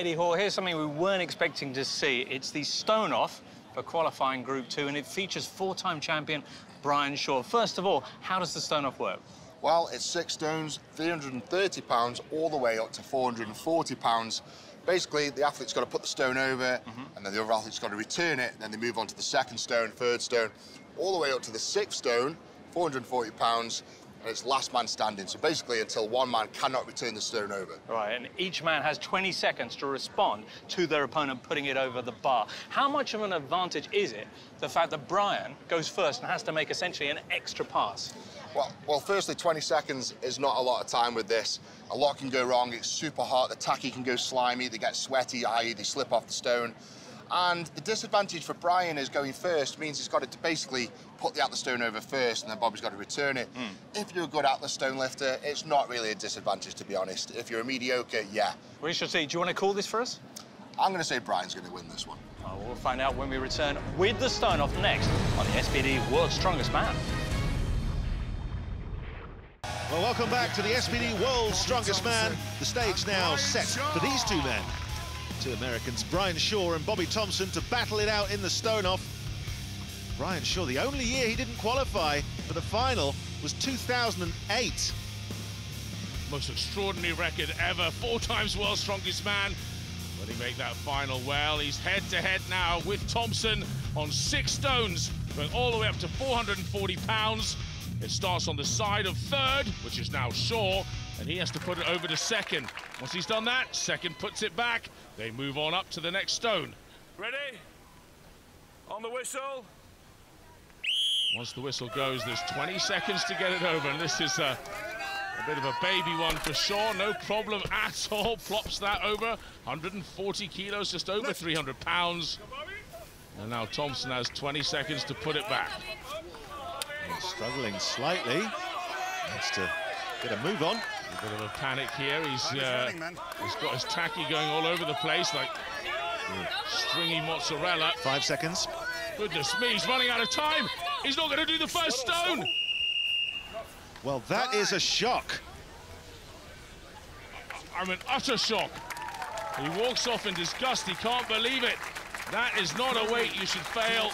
Eddie Hoare, here's something we weren't expecting to see. It's the stone off for qualifying Group 2, and it features four-time champion Brian Shaw. First of all, how does the stone off work? Well, it's 6 stones, 330 pounds, all the way up to 440 pounds. Basically, the athlete's got to put the stone over, and then the other athlete's got to return it, and then they move on to the second stone, third stone, all the way up to the 6th stone, 440 pounds, and it's last man standing. So basically, until one man cannot return the stone over. Right, and each man has 20 seconds to respond to their opponent putting it over the bar. How much of an advantage is it, the fact that Brian goes first and has to make essentially an extra pass? Well, firstly, 20 seconds is not a lot of time with this. A lot can go wrong. It's super hot. The tacky can go slimy. They get sweaty, i.e. they slip off the stone. And the disadvantage for Brian is going first means he's got to basically put the atlas stone over first, and then Bobby's got to return it. If you're a good atlas stone lifter, it's not really a disadvantage, to be honest. If you're a mediocre, yeah. We shall see. Do you want to call this for us? I'm going to say Brian's going to win this one. Oh, we'll find out when we return with the stone off next on the SPD World's Strongest Man. Well, welcome back to the SPD World's Strongest Man. The stage now set for these two men. Two Americans, Brian Shaw and Bobby Thompson, to battle it out in the stone-off. Brian Shaw, the only year he didn't qualify for the final was 2008. Most extraordinary record ever, 4 times World's Strongest Man. Will he make that final? Well, he's head-to-head now with Thompson on 6 stones, going all the way up to 440 pounds. It starts on the side of third, which is now Shaw, and he has to put it over to second. Once he's done that, second puts it back. They move on up to the next stone. Ready? On the whistle. Once the whistle goes, there's 20 seconds to get it over, and this is a bit of a baby one for Shaw. No problem at all. Plops that over. 140 kilos, just over 300 pounds. And now Thompson has 20 seconds to put it back. He's struggling slightly. Needs to get a move on. A bit of a panic here. He's got his tacky going all over the place like stringy mozzarella. 5 seconds. Goodness me, he's running out of time. He's not going to do the first stone. Well, that is a shock. I'm in utter shock. He walks off in disgust. He can't believe it. That is not a weight you should fail.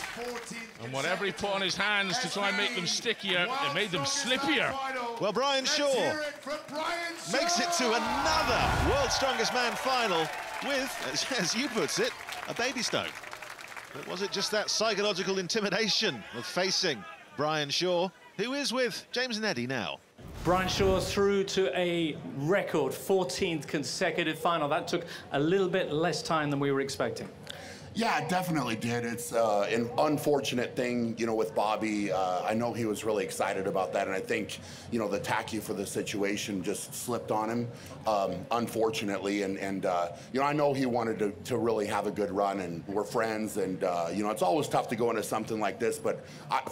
And whatever he put on his hands to try and make them stickier, it made them slippier. Well, Brian Shaw makes it to another World's Strongest Man final with, as you puts it, a baby stone. But was it just that psychological intimidation of facing Brian Shaw, who is with James and Eddie now? Brian Shaw through to a record 14th consecutive final. That took a little bit less time than we were expecting. Yeah, it definitely did. It's an unfortunate thing, you know, with Bobby. I know he was really excited about that, and I think, you know, the tacky for the situation just slipped on him, unfortunately. And you know, I know he wanted to really have a good run, and we're friends, and, you know, it's always tough to go into something like this, but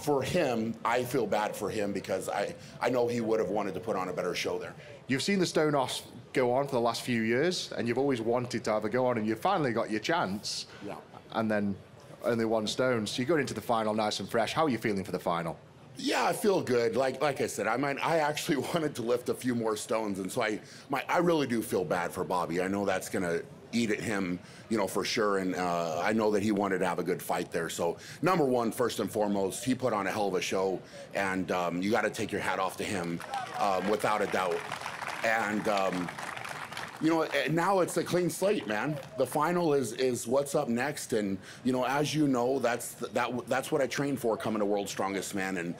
for him, I feel bad for him because I know he would have wanted to put on a better show there. You've seen the stone off go on for the last few years, and you've always wanted to have a go on, and you finally got your chance. Yeah. And then only 1 stone. So you go into the final nice and fresh. How are you feeling for the final? Yeah, I feel good. Like I said, I actually wanted to lift a few more stones, and so I really do feel bad for Bobby. I know that's gonna eat at him, you know, for sure, and I know that he wanted to have a good fight there. So number one, first and foremost, he put on a hell of a show, and you got to take your hat off to him, without a doubt. And you know, now it's a clean slate, man. The final is what's up next, and you know, as you know, that's what I train for coming to World's Strongest Man, and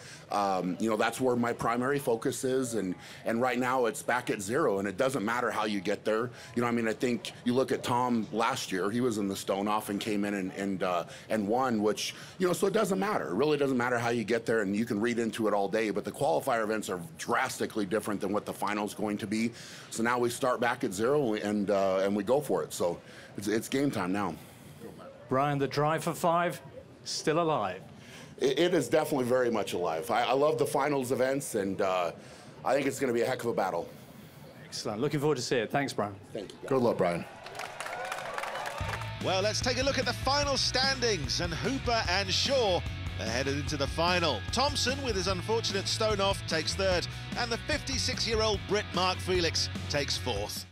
you know, that's where my primary focus is, and right now it's back at 0, and it doesn't matter how you get there. You know, I mean, I think you look at Tom last year; he was in the stone off and came in and won, which, you know, so it doesn't matter. It really doesn't matter how you get there, and you can read into it all day. But the qualifier events are drastically different than what the final's going to be. So now we start back at 0. And we go for it. So it's game time now. Brian, the drive for 5, still alive? It is definitely very much alive. I love the finals events, and I think it's going to be a heck of a battle. Excellent. Looking forward to see it. Thanks, Brian. Thank you, guys. Good luck, Brian. Well, let's take a look at the final standings, and Hooper and Shaw are headed into the final. Thompson, with his unfortunate stone off, takes 3rd, and the 56-year-old Brit Mark Felix takes 4th.